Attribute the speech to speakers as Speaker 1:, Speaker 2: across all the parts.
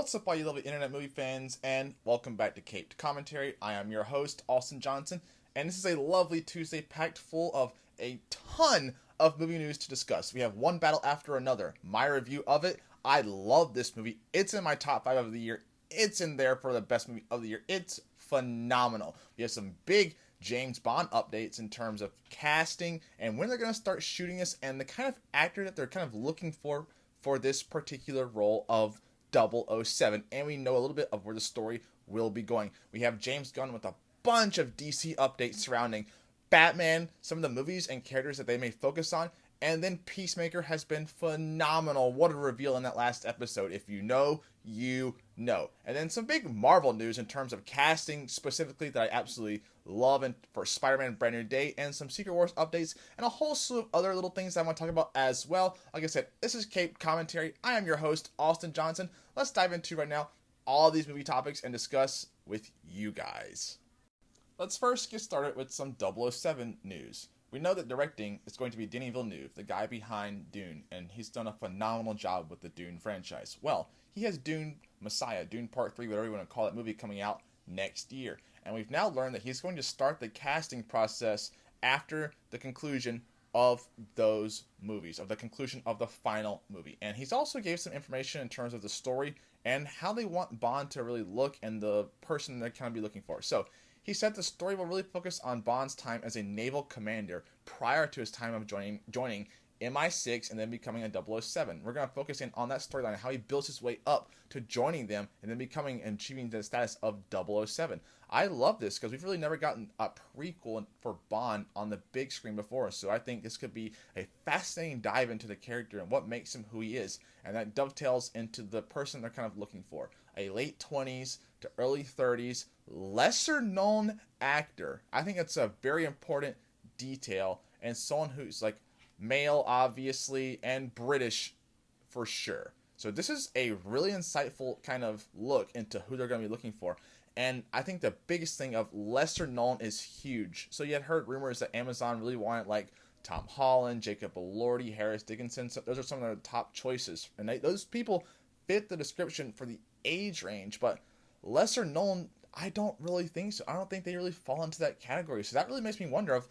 Speaker 1: What's up, all you lovely internet movie fans, and welcome back to Caped Commentary. I am your host, Austin Johnson, and this is a lovely Tuesday packed full of a ton of movie news to discuss. We have one battle after another. My review of it, I love this movie. It's in my top 5 of the year. It's in there for the best movie of the year. It's phenomenal. We have some big James Bond updates in terms of casting and when they're going to start shooting this and the kind of actor that they're kind of looking for this particular role of 007, and we know a little bit of where the story will be going. We have James Gunn with a bunch of DC updates surrounding Batman, some of the movies and characters that they may focus on, and then Peacemaker has been phenomenal. What a reveal in that last episode. If you know, you know. And then some big Marvel news in terms of casting specifically that I absolutely love, and for Spider-Man Brand New Day, and some Secret Wars updates, and a whole slew of other little things I want to talk about as well. Like I said, this is Cape Commentary. I am your host, Austin Johnson. Let's dive into right now all these movie topics and discuss with you guys. Let's first get started with some 007 news. We know that directing is going to be Denis Villeneuve, the guy behind Dune, and he's done a phenomenal job with the Dune franchise. Well, he has Dune Messiah, Dune Part 3, whatever you want to call that movie, coming out next year. And we've now learned that he's going to start the casting process after the conclusion of those movies, of the conclusion of the final movie. And he's also gave some information in terms of the story and how they want Bond to really look and the person they're kind of be looking for. So he said the story will really focus on Bond's time as a naval commander prior to his time of joining MI6 and then becoming a 007. We're going to focus in on that storyline, how he builds his way up to joining them and then becoming and achieving the status of 007. I love this because we've really never gotten a prequel for Bond on the big screen before, so I think this could be a fascinating dive into the character and what makes him who he is, and that dovetails into the person they're kind of looking for. A late 20s to early 30s, lesser known actor. I think it's a very important detail, and someone who's like male, obviously, and British for sure. So this is a really insightful kind of look into who they're going to be looking for. And I think the biggest thing of lesser known is huge. So you had heard rumors that Amazon really wanted like Tom Holland, Jacob Elordi, Harris Dickinson. So those are some of their top choices. And those people fit the description for the age range. But lesser known, I don't really think so. I don't think they really fall into that category. So that really makes me wonder of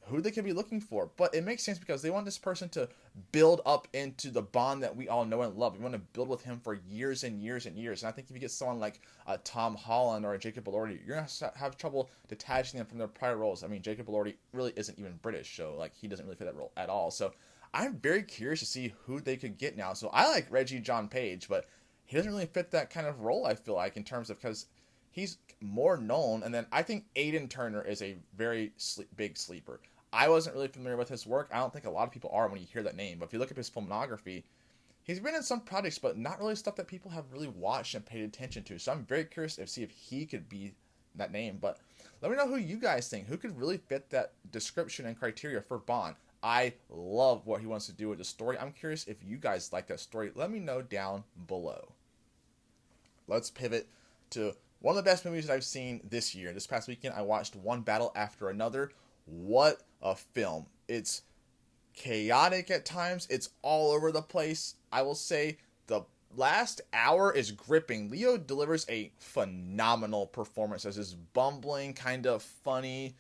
Speaker 1: who they could be looking for. But it makes sense because they want this person to build up into the Bond that we all know and love. We want to build with him for years and years and years. And I think if you get someone like Tom Holland or a Jacob Elordi, you're going to have trouble detaching them from their prior roles. I mean, Jacob Elordi really isn't even British, so like he doesn't really fit that role at all. So I'm very curious to see who they could get now. So I like Reggie John Page, but he doesn't really fit that kind of role, I feel like, in terms of because he's more known. And then I think Aidan Turner is a very big sleeper. I wasn't really familiar with his work. I don't think a lot of people are when you hear that name. But if you look at his filmography, he's been in some projects, but not really stuff that people have really watched and paid attention to. So I'm very curious to see if he could be that name. But let me know who you guys think. Who could really fit that description and criteria for Bond? I love what he wants to do with the story. I'm curious if you guys like that story. Let me know down below. Let's pivot to one of the best movies that I've seen this year. This past weekend, I watched One Battle After Another. What a film. It's chaotic at times. It's all over the place. I will say the last hour is gripping. Leo delivers a phenomenal performance as his bumbling, kind of funny,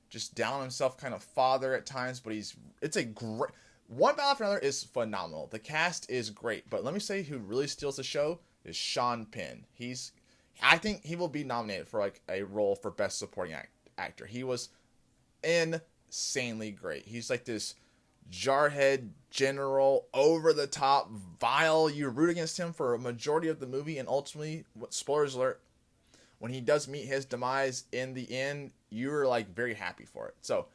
Speaker 1: just down on himself kind of father at times, but it's a great... One Battle After Another is phenomenal. The cast is great, but let me say who really steals the show is Sean Penn. I think he will be nominated for like a role for Best Supporting Actor. He was insanely great. He's like this jarhead general, over the top, vile. You root against him for a majority of the movie, and ultimately, spoilers alert, when he does meet his demise in the end, you're like very happy for it. So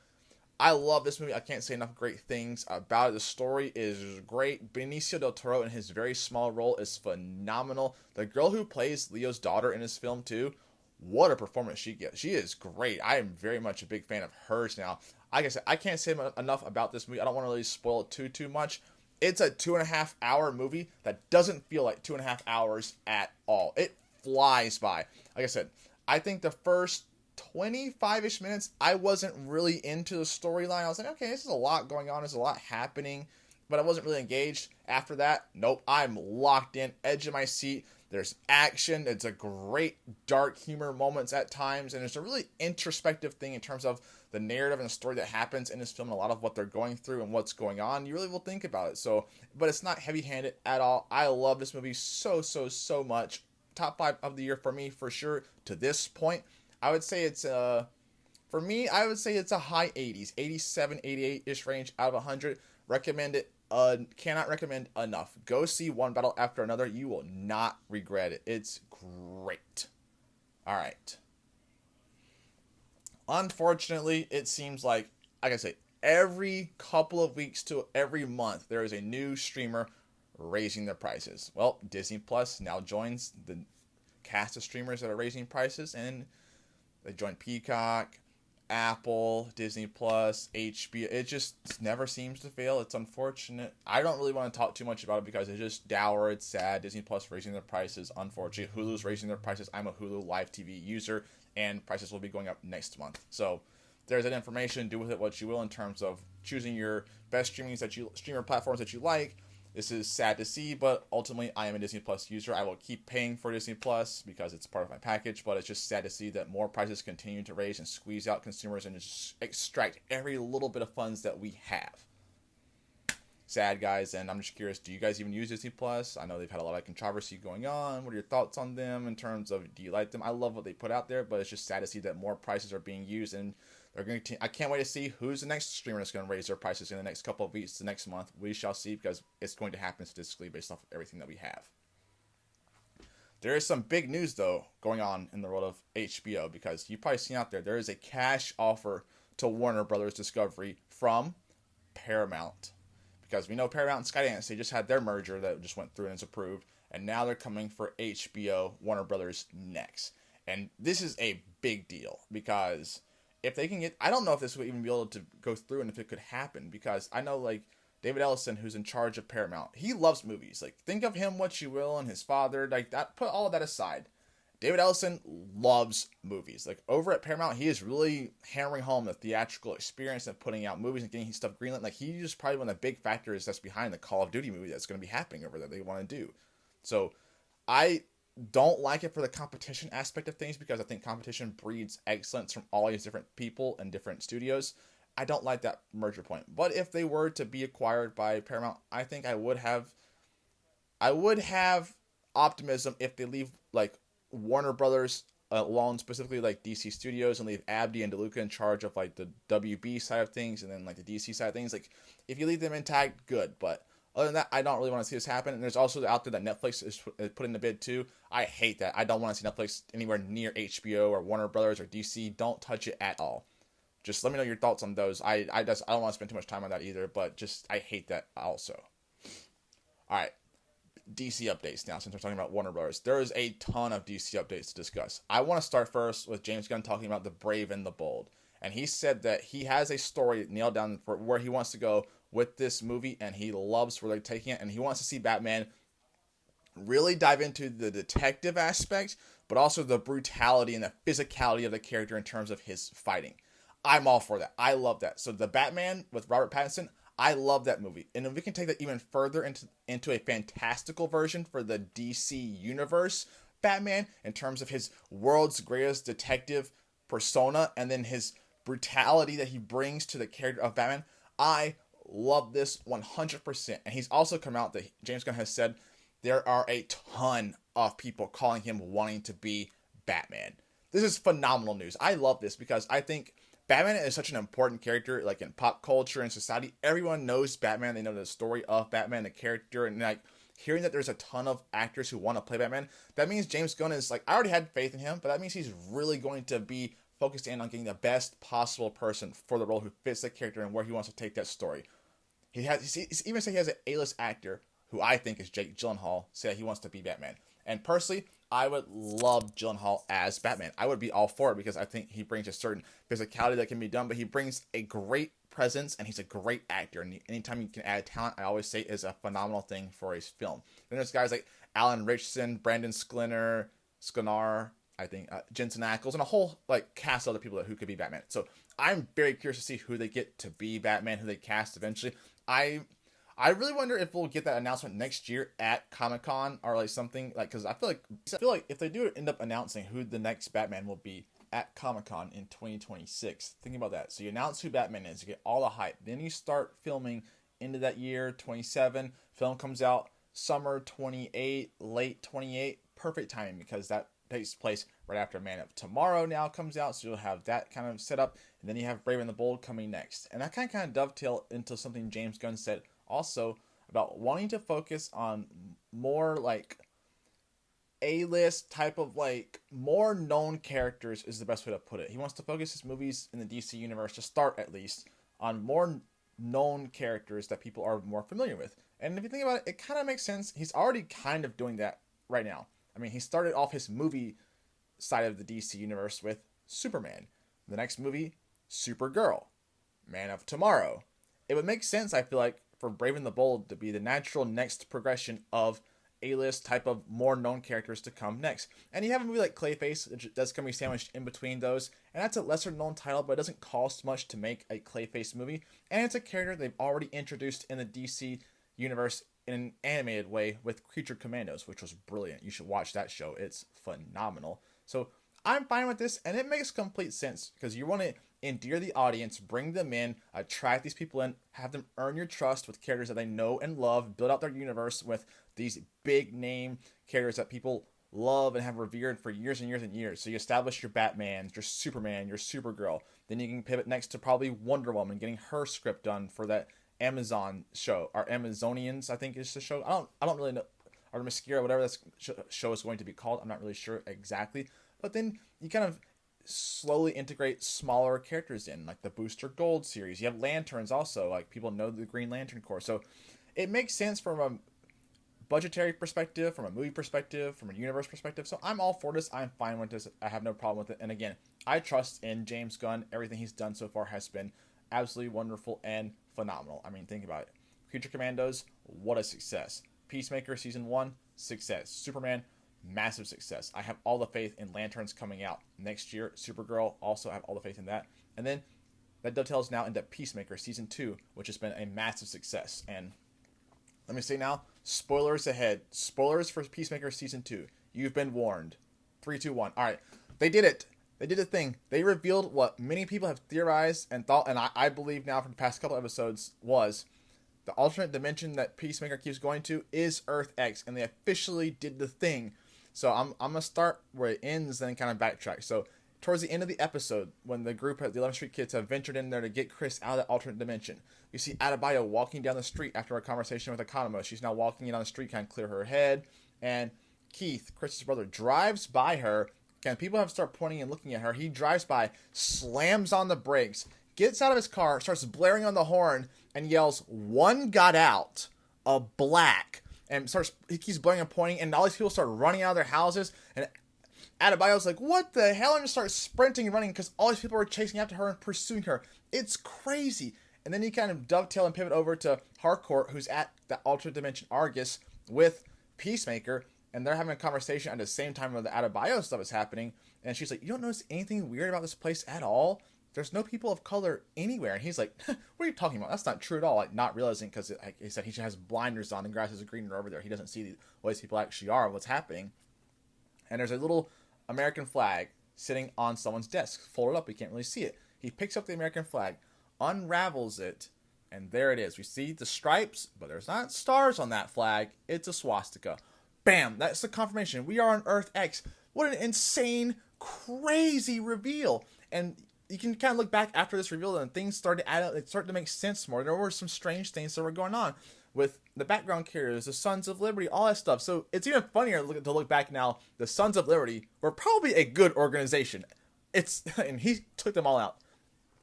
Speaker 1: I love this movie. I can't say enough great things about it. The story is great. Benicio del Toro in his very small role is phenomenal. The girl who plays Leo's daughter in his film too, what a performance she gets. She is great. I am very much a big fan of hers now. Like I said, I can't say enough about this movie. I don't want to really spoil it too much. It's a 2.5 hour movie that doesn't feel like 2.5 hours at all. It flies by. Like I said, I think the first 25-ish minutes, I wasn't really into the storyline. I was like, okay, this is a lot going on. There's a lot happening. But I wasn't really engaged. After that, nope, I'm locked in, edge of my seat. There's action. It's a great dark humor moments at times, and it's a really introspective thing in terms of the narrative and the story that happens in this film, and a lot of what they're going through and what's going on. You really will think about it. So, but it's not heavy-handed at all. I love this movie so much. Top 5 of the year for me, for sure. To this point, I would say it's for me, I would say it's a high 80s, 87, 88-ish range out of 100. Recommend it. Cannot recommend enough. Go see One Battle After Another. You will not regret it. It's great. All right. Unfortunately, it seems like I say, every couple of weeks to every month, there is a new streamer raising their prices. Well, Disney Plus now joins the cast of streamers that are raising prices, and they join Peacock, Apple, Disney Plus, HBO. It just never seems to fail. It's unfortunate. I don't really want to talk too much about it because it's just dour. It's sad. Disney Plus raising their prices. Unfortunate. Hulu's raising their prices. I'm a Hulu live TV user, and prices will be going up next month. So there's that information. Do with it what you will in terms of choosing your best streamer platforms that you like. This is sad to see, but ultimately I am a Disney Plus user. I will keep paying for Disney Plus because it's part of my package, but it's just sad to see that more prices continue to raise and squeeze out consumers and just extract every little bit of funds that we have. Sad, guys, and I'm just curious, do you guys even use Disney Plus? I know they've had a lot of controversy going on. What are your thoughts on them in terms of, do you like them? I love what they put out there, but it's just sad to see that more prices are being used, and they're going to. I can't wait to see who's the next streamer that's going to raise their prices in the next couple of weeks, the next month. We shall see, because it's going to happen statistically based off of everything that we have. There is some big news, though, going on in the world of HBO, because you've probably seen out there is a cash offer to Warner Brothers Discovery from Paramount. Because we know Paramount and Skydance, they just had their merger that just went through and is approved, and now they're coming for HBO, Warner Brothers next. And this is a big deal, because if they can get, I don't know if this would even be able to go through and if it could happen, because I know, like, David Ellison, who's in charge of Paramount, he loves movies. Like, think of him what you will, and his father, like, that, put all of that aside. David Ellison loves movies. Like, over at Paramount, he is really hammering home the theatrical experience and putting out movies and getting stuff greenlit. Like, he's just probably one of the big factors that's behind the Call of Duty movie that's going to be happening over there they want to do. So, I don't like it for the competition aspect of things, because I think competition breeds excellence from all these different people and different studios. I don't like that merger point. But if they were to be acquired by Paramount, I think I would have optimism if they leave, like, Warner Brothers alone, specifically like DC Studios, and leave Abdi and DeLuca in charge of, like, the WB side of things, and then, like, the DC side of things. Like, if you leave them intact, good. But other than that, I don't really want to see this happen. And there's also out there that Netflix is putting the bid too. I hate that. I don't want to see Netflix anywhere near HBO or Warner Brothers or DC. Don't touch it at all. Just let me know your thoughts on those. I don't want to spend too much time on that either, but just, I hate that also. All right. DC updates now, since we're talking about Warner Brothers. There is a ton of DC updates to discuss. I want to start first with James Gunn talking about The Brave and the Bold. And he said that he has a story nailed down for where he wants to go with this movie, and he loves where they're taking it, and he wants to see Batman really dive into the detective aspect, but also the brutality and the physicality of the character in terms of his fighting. I'm all for that. I love that. So the Batman with Robert Pattinson, I love that movie. And if we can take that even further into a fantastical version for the DC Universe Batman, in terms of his world's greatest detective persona, and then his brutality that he brings to the character of Batman, I love this 100%. And he's also come out that James Gunn has said there are a ton of people calling him wanting to be Batman. This is phenomenal news. I love this, because I think Batman is such an important character, like, in pop culture and society. Everyone knows Batman. They know the story of Batman, the character, and, like, hearing that there's a ton of actors who want to play Batman, that means James Gunn is, like, I already had faith in him, but that means he's really going to be focused in on getting the best possible person for the role who fits the character and where he wants to take that story. He even said he has an A-list actor, who I think is Jake Gyllenhaal, say that he wants to be Batman. And personally, I would love Gyllenhaal as Batman. I would be all for it, because I think he brings a certain physicality that can be done, but he brings a great presence, and he's a great actor. And anytime you can add talent, I always say is a phenomenal thing for a film. Then there's guys like Alan Ritchson, Brandon Sklenar, I think, Jensen Ackles, and a whole, like, cast of other people who could be Batman. So I'm very curious to see who they get to be Batman, who they cast eventually. I really wonder if we'll get that announcement next year at Comic-Con or like something like, because I feel like if they do end up announcing who the next Batman will be at Comic-Con in 2026, think about that. So you announce who Batman is, you get all the hype, then you start filming into that year 27. Film comes out summer 28, late 28, perfect timing because that takes place right after Man of Tomorrow now comes out, so you'll have that kind of set up, and then you have Brave and the Bold coming next. And that kind of dovetail into something James Gunn said also about wanting to focus on more like A-list type of like more known characters is the best way to put it. He wants to focus his movies in the DC universe, to start at least, on more known characters that people are more familiar with. And if you think about it, it kind of makes sense. He's already kind of doing that right now. I mean, he started off his movie side of the DC universe with Superman. The next movie, Supergirl. Man of Tomorrow. It would make sense, I feel like, for Brave and the Bold to be the natural next progression of A-list type of more known characters to come next. And you have a movie like Clayface that's going to be sandwiched in between those. And that's a lesser known title, but it doesn't cost much to make a Clayface movie. And it's a character they've already introduced in the DC universe in an animated way with Creature Commandos, which was brilliant. You should watch that show. It's phenomenal. So I'm fine with this, and it makes complete sense because you want to endear the audience, bring them in, attract these people in, have them earn your trust with characters that they know and love, build out their universe with these big name characters that people love and have revered for years and years and years. So you establish your Batman, your Superman, your Supergirl. Then you can pivot next to probably Wonder Woman, getting her script done for that Amazon show, or Amazonians, I think is the show. I don't really know, or Mascara, whatever that show is going to be called. I'm not really sure exactly. But then you kind of slowly integrate smaller characters in, like the Booster Gold series. You have Lanterns also, like people know the Green Lantern Corps. So it makes sense from a budgetary perspective, from a movie perspective, from a universe perspective. So I'm all for this. I'm fine with this. I have no problem with it. And again, I trust in James Gunn. Everything he's done so far has been absolutely wonderful and phenomenal. I mean, think about it. Creature Commandos, what a success. Peacemaker Season 1, success. Superman, massive success. I have all the faith in Lanterns coming out next year. Supergirl, also have all the faith in that. And then that dovetails now into Peacemaker Season 2, which has been a massive success. And let me say now, spoilers ahead. Spoilers for Peacemaker Season 2. You've been warned. 3, 2, 1. All right. They did it. They did a thing. They revealed what many people have theorized and thought, and I believe now from the past couple episodes, was the alternate dimension that Peacemaker keeps going to is Earth X, and they officially did the thing. So I'm going to start where it ends and then kind of backtrack. So towards the end of the episode, when the group, the 11th Street Kids, have ventured in there to get Chris out of that alternate dimension, you see Adebayo walking down the street after a conversation with Economos. She's now walking down the street, kind of clear her head, and Keith, Chris's brother, drives by her. And people have started pointing and looking at her. He drives by, slams on the brakes, gets out of his car, starts blaring on the horn, and yells, "One got out, a black." And he keeps blaring and pointing, and all these people start running out of their houses. And Adebayo's like, "What the hell?" And just starts sprinting and running because all these people are chasing after her and pursuing her. It's crazy. And then you kind of dovetail and pivot over to Harcourt, who's at the alternate dimension Argus with Peacemaker. And they're having a conversation at the same time when the Adebayo stuff is happening. And she's like, "You don't notice anything weird about this place at all? There's no people of color anywhere." And he's like, "What are you talking about? That's not true at all." Like, not realizing, because like he said, he has blinders on, the grass is greener over there. He doesn't see what these people actually are, what's happening. And there's a little American flag sitting on someone's desk, folded up. We can't really see it. He picks up the American flag, unravels it, and there it is. We see the stripes, but there's not stars on that flag. It's a swastika. Bam! That's the confirmation. We are on Earth X. What an insane, crazy reveal. And you can kind of look back after this reveal and things started to add up. It started to make sense more. There were some strange things that were going on with the background characters, the Sons of Liberty, all that stuff. So it's even funnier to look back now. The Sons of Liberty were probably a good organization. And he took them all out.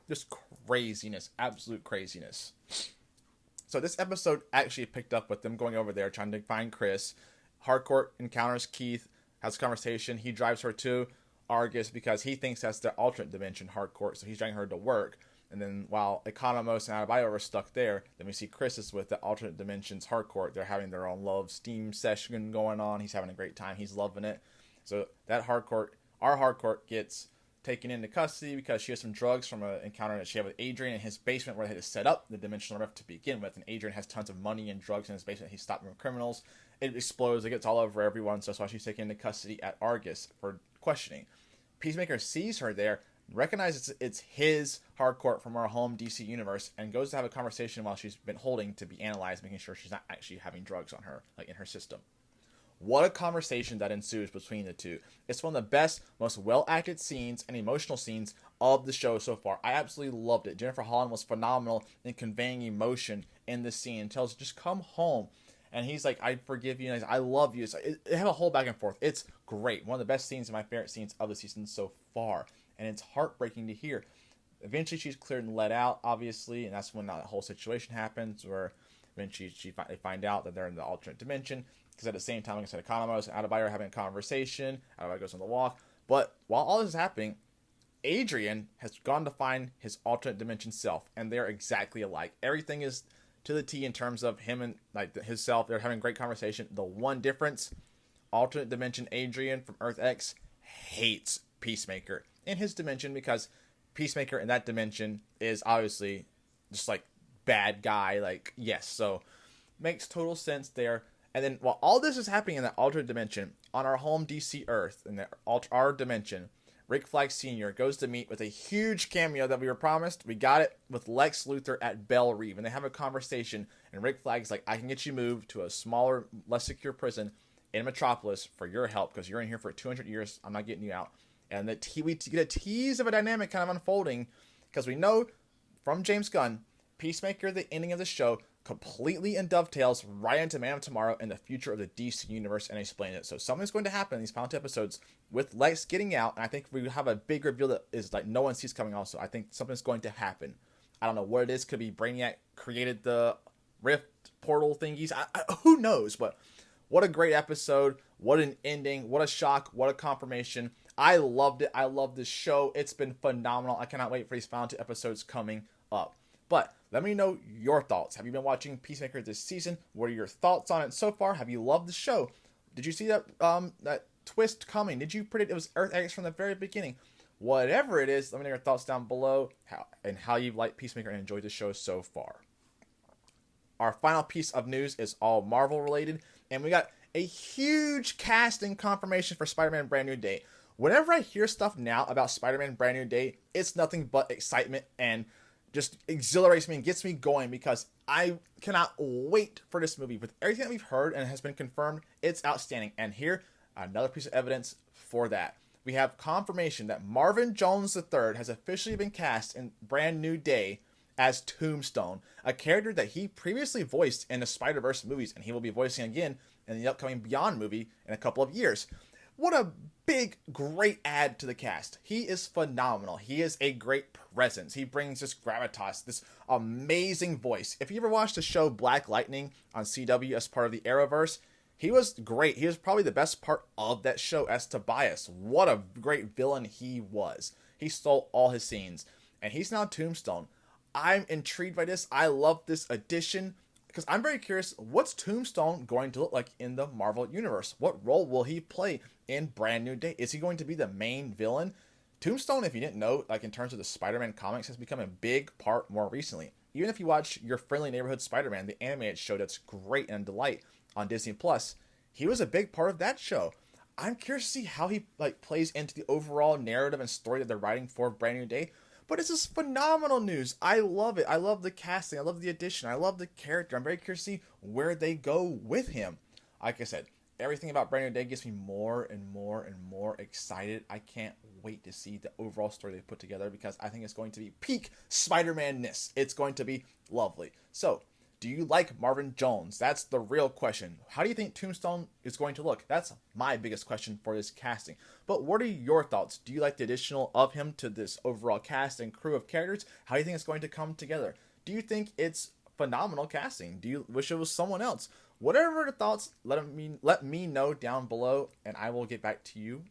Speaker 1: Just craziness. Absolute craziness. So this episode actually picked up with them going over there trying to find Chris. Harcourt encounters Keith, has a conversation. He drives her to Argus because he thinks that's the alternate dimension, Harcourt, so he's driving her to work. And then while Economos and Adebayo are stuck there, then we see Chris is with the alternate dimensions, Harcourt. They're having their own love steam session going on. He's having a great time. He's loving it. So that Harcourt, our Harcourt, gets taken into custody because she has some drugs from an encounter that she had with Adrian in his basement where they had to set up the dimensional rift to begin with. And Adrian has tons of money and drugs in his basement. He's stopped from criminals. It explodes. It gets all over everyone. So that's why she's taken into custody at Argus for questioning. Peacemaker sees her there, recognizes it's his hardcore from our home DC universe, and goes to have a conversation while she's been holding to be analyzed, making sure she's not actually having drugs on her, like in her system. What a conversation that ensues between the two. It's one of the best, most well-acted scenes and emotional scenes of the show so far. I absolutely loved it. Jennifer Holland was phenomenal in conveying emotion in this scene and tells her, just come home. And he's like, I forgive you. And he's like, I love you. It's like, it have a whole back and forth. It's great. One of the best scenes and my favorite scenes of the season so far. And it's heartbreaking to hear. Eventually, she's cleared and let out, obviously. And that's when that whole situation happens where eventually they find out that they're in the alternate dimension. Because at the same time, like I said, Economos and Adebayo are having a conversation. Adebayo goes on the walk. But while all this is happening, Adrian has gone to find his alternate dimension self. And they're exactly alike. Everything is to the T in terms of him and like his self. They're having a great conversation. The one difference, alternate dimension Adrian from Earth X hates Peacemaker in his dimension because Peacemaker in that dimension is obviously just like bad guy. Like, yes. So makes total sense there. And then while all this is happening in that alternate dimension, on our home DC Earth, in our dimension, Rick Flag Sr. goes to meet with a huge cameo that we were promised. We got it with Lex Luthor at Belle Reve. And they have a conversation. And Rick Flag's like, I can get you moved to a smaller, less secure prison in Metropolis for your help. Because you're in here for 200 years. I'm not getting you out. And we get a tease of a dynamic kind of unfolding. Because we know from James Gunn, Peacemaker, the ending of the show, completely and dovetails right into Man of Tomorrow and the future of the DC universe and explain it. So something's going to happen in these final two episodes with Lex getting out, and I think we have a big reveal that is like no one sees coming also. I think something's going to happen. I don't know what it is. Could be Brainiac created the rift portal thingies. Who knows? But what a great episode. What an ending. What a shock. What a confirmation. I loved it. I love this show. It's been phenomenal. I cannot wait for these final two episodes coming up. But let me know your thoughts. Have you been watching Peacemaker this season? What are your thoughts on it so far? Have you loved the show? Did you see that that twist coming? Did you predict it was Earth X from the very beginning? Whatever it is, let me know your thoughts down below how you've liked Peacemaker and enjoyed the show so far. Our final piece of news is all Marvel related, and we got a huge casting confirmation for Spider-Man Brand New Day. Whenever I hear stuff now about Spider-Man Brand New Day, it's nothing but excitement and just exhilarates me and gets me going because I cannot wait for this movie. With everything that we've heard and has been confirmed, it's outstanding. And here, another piece of evidence for that. We have confirmation that Marvin Jones III has officially been cast in Brand New Day as Tombstone, a character that he previously voiced in the Spider-Verse movies, and he will be voicing again in the upcoming Beyond movie in a couple of years. What a big, great add to the cast. He is phenomenal. He is a great presence. He brings this gravitas, this amazing voice. If you ever watched the show Black Lightning on CW as part of the Arrowverse, he was great. He was probably the best part of that show as Tobias. What a great villain he was. He stole all his scenes. And he's now Tombstone. I'm intrigued by this. I love this addition. Because I'm very curious, what's Tombstone going to look like in the Marvel Universe? What role will he play in Brand New Day? Is he going to be the main villain? Tombstone, if you didn't know, like in terms of the Spider-Man comics, has become a big part more recently. Even if you watch Your Friendly Neighborhood Spider-Man, the animated show that's great and delight on Disney+, he was a big part of that show. I'm curious to see how he plays into the overall narrative and story that they're writing for Brand New Day. But this is phenomenal news. I love it. I love the casting. I love the addition. I love the character. I'm very curious to see where they go with him. Like I said, everything about Brand New Day gets me more and more and more excited. I can't wait to see the overall story they put together because I think it's going to be peak Spider-Man-ness. It's going to be lovely. So, do you like Marvin Jones? That's the real question. How do you think Tombstone is going to look? That's my biggest question for this casting. But what are your thoughts? Do you like the additional of him to this overall cast and crew of characters? How do you think it's going to come together? Do you think it's phenomenal casting? Do you wish it was someone else? Whatever the thoughts, let me know down below, and I will get back to you.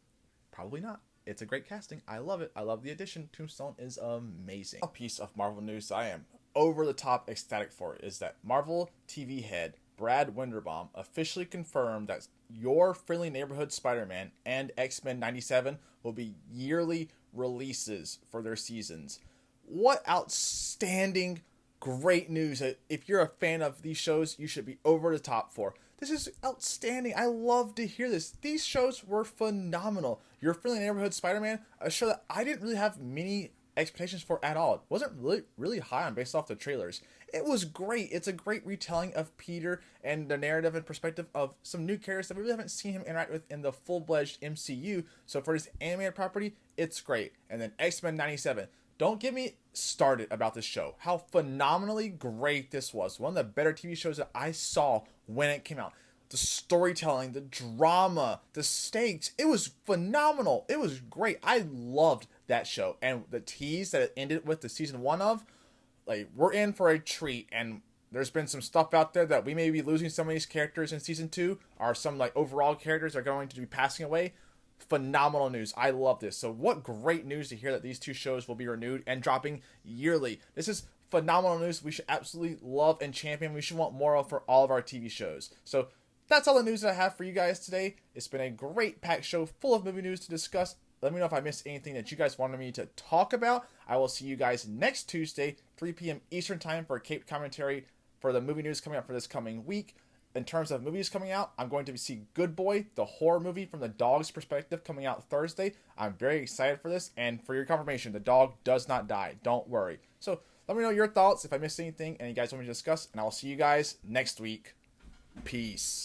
Speaker 1: Probably not. It's a great casting. I love it. I love the addition. Tombstone is amazing. A piece of Marvel news I am over the top ecstatic for is that Marvel TV head Brad Winderbaum officially confirmed that Your Friendly Neighborhood Spider-Man and X-Men 97 will be yearly releases for their seasons. What outstanding, great news. If you're a fan of these shows, you should be over the top for. This is outstanding. I love to hear this. These shows were phenomenal. Your Friendly Neighborhood Spider-Man, a show that I didn't really have many expectations for at all. It wasn't really high on based off the trailers. It was great. It's a great retelling of Peter and the narrative and perspective of some new characters that we really haven't seen him interact with in the full-fledged MCU. So for this animated property, it's great. And then X-Men 97. Don't get me started about this show. How phenomenally great this was. One of the better TV shows that I saw when it came out. The storytelling, the drama, the stakes. It was phenomenal. It was great. I loved that show. And the tease that it ended with the season 1 of, like, we're in for a treat. And there's been some stuff out there that we may be losing some of these characters in season 2, or some like overall characters are going to be passing away. Phenomenal news. I love this. So what great news to hear that these two shows will be renewed and dropping yearly. This is phenomenal news. We should absolutely love and champion. We should want more of for all of our TV shows. So that's all the news that I have for you guys today. It's been a great packed show full of movie news to discuss. Let me know if I missed anything that you guys wanted me to talk about. I will see you guys next Tuesday, 3 p.m. Eastern Time for a Cape commentary for the movie news coming up for this coming week. In terms of movies coming out, I'm going to see Good Boy, the horror movie from the dog's perspective, coming out Thursday. I'm very excited for this, and for your confirmation, the dog does not die. Don't worry. So let me know your thoughts if I missed anything and you guys want me to discuss, and I'll see you guys next week. Peace.